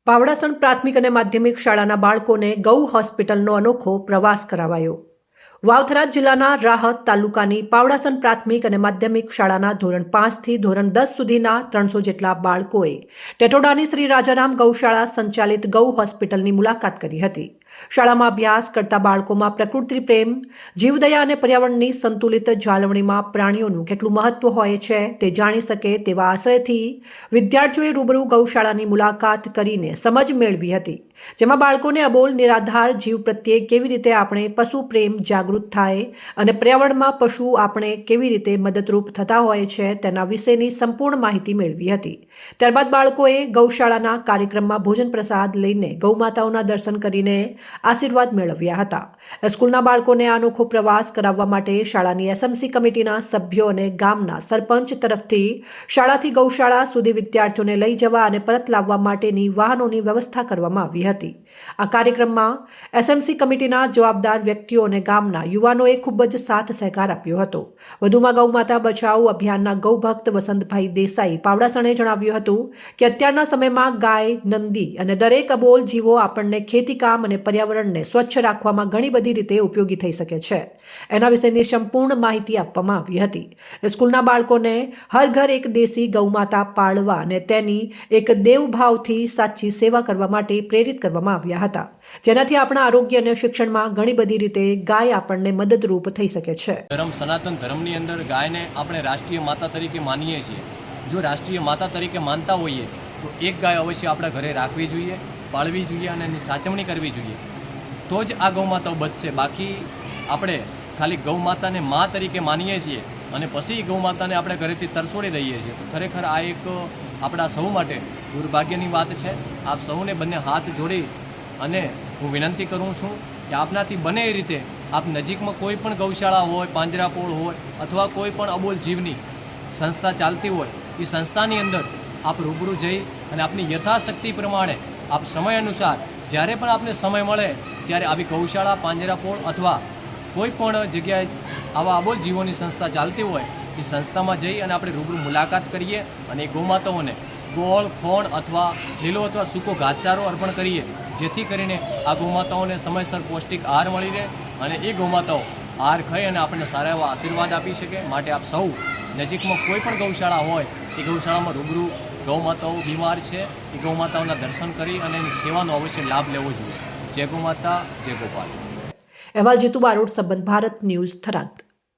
પાવડાસણ પ્રાથમિક અને માધ્યમિક શાળાના બાળકોને ગૌ હોસ્પિટલનો અનોખો પ્રવાસ કરાવાયો। વાવથરા જિલ્લાના રાહત તાલુકાની પાવડાસણ પ્રાથમિક અને માધ્યમિક શાળાના ધોરણ 5 થી ધોરણ 10 સુધીના 300 જેટલા બાળકોએ ટેટોડાની શ્રી રાજારામ ગૌશાળા સંચાલિત ગૌ હોસ્પિટલની મુલાકાત કરી હતી। શાળામાં અભ્યાસ કરતા બાળકોમાં પ્રકૃતિ પ્રેમ, જીવદયા અને પર્યાવરણની સંતુલિત જાળવણીમાં પ્રાણીઓનું કેટલું મહત્વ હોય છે તે જાણી શકે તેવા આશયથી વિદ્યાર્થીઓએ રૂબરૂ ગૌશાળાની મુલાકાત કરીને સમજ મેળવી હતી, જેમાં બાળકોને અબોલ નિરાધાર જીવ પ્રત્યે કેવી રીતે આપણે પશુ પ્રેમ જાગૃત થાય અને પર્યાવરણમાં પશુ આપણે કેવી રીતે મદદરૂપ થતા હોય છે તેના વિશેની સંપૂર્ણ માહિતી મેળવી હતી। ત્યારબાદ બાળકોએ ગૌશાળાના કાર્યક્રમમાં ભોજન પ્રસાદ લઈને ગૌમાતાઓના દર્શન કરીને આશીર્વાદ મેળવ્યા હતા। સ્કૂલના બાળકોને આ અનોખો પ્રવાસ કરાવવા માટે શાળાની એસએમસી કમિટીના સભ્યો અને ગામના સરપંચ તરફથી શાળાથી ગૌશાળા સુધી વિદ્યાર્થીઓને લઈ જવા અને પરત લાવવા માટેની વાહનોની વ્યવસ્થા કરવામાં આવી હતી। આ કાર્યક્રમમાં એસએમસી કમિટીના જવાબદાર વ્યક્તિઓ અને ગામના યુવાનોએ ખૂબ જ સાથ સહકાર આપ્યો હતો। વધુમાં ગૌમાતા બચાવો અભિયાનના ગૌભક્ત વસંતભાઈ દેસાઈ પાવડાસણે જણાવ્યું હતું કે અત્યારના સમયમાં ગાય, નંદી અને દરેક અબોલ જીવો આપણને ખેતીકામ અને પર્યાવરણને સ્વચ્છ રાખવામાં ઘણી બધી રીતે ઉપયોગી થઈ શકે છે। એના વિશેની સંપૂર્ણ માહિતી આપવામાં આવી હતી। સ્કૂલના બાળકોને હર ઘર એક દેશી ગૌમાતા પાળવા અને તેની એક દેવભાવથી સાચી સેવા કરવા માટે પ્રેરિત કરવામાં આવ્યા હતા, જેનાથી આપણા આરોગ્ય અને શિક્ષણમાં ઘણી બધી રીતે ગાય આપણને મદદરૂપ થઈ શકે છે। ધર્મ સનાતન ધર્મની અંદર ગાયને આપણે રાષ્ટ્રીય માતા તરીકે માનીએ છીએ। જો રાષ્ટ્રીય માતા તરીકે માનતા હોઈએ તો એક ગાય અવશ્ય આપણા ઘરે રાખવી જોઈએ, પાળવી જોઈએ અને એની સાચવણી કરવી જોઈએ, તો જ આ ગૌમાતાઓ બચશે। બાકી આપણે ખાલી ગૌમાતાને મા તરીકે માનીએ છીએ અને પછી ગૌમાતાને આપણે ઘરેથી તરછોડી દઈએ છીએ, તો ખરેખર આ એક આપણા સૌ માટે દુર્ભાગ્યની વાત છે। આપ સૌને બંને હાથ જોડી અને હું વિનંતી કરું છું કે આપનાથી બને એ રીતે આપ નજીકમાં કોઈ પણ ગૌશાળા હોય, પાંજરાપોળ હોય અથવા કોઈ પણ અબોલ જીવની સંસ્થા ચાલતી હોય એ સંસ્થાની અંદર આપ રૂબરૂ જઈ અને આપની યથાશક્તિ પ્રમાણે આપ સમય અનુસાર જ્યારે પણ આપને સમય મળે ત્યારે આવી ગૌશાળા, પાંજરાપોળ અથવા કોઈ પણ જગ્યાએ આવા અબોલ જીવોની સંસ્થા ચાલતી હોય એ સંસ્થામાં જઈ અને આપણે રૂબરૂ મુલાકાત કરીએ અને એ ગૌમાતાઓને ગોળ, ખોણ અથવા લીલો અથવા સૂકો ઘાસચારો અર્પણ કરીએ, જેથી કરીને આ ગૌમાતાઓને સમયસર પૌષ્ટિક આહાર મળી રહે અને એ ગૌમાતાઓ આહાર ખાઈ અને આપણને સારા એવા આશીર્વાદ આપી શકે। માટે આપ સૌ નજીકમાં કોઈ પણ ગૌશાળા હોય એ ગૌશાળામાં રૂબરૂ ગૌમાતાઓ બીમાર છે એ ગૌમાતાઓના દર્શન કરી અને એની સેવાનો અવશ્ય લાભ લેવો જોઈએ। જય ગૌમાતા, જય ગોપાલ। અહેવાલ જીતુ બારોટ, સંબંધ ભારત ન્યૂઝ, થરાદ।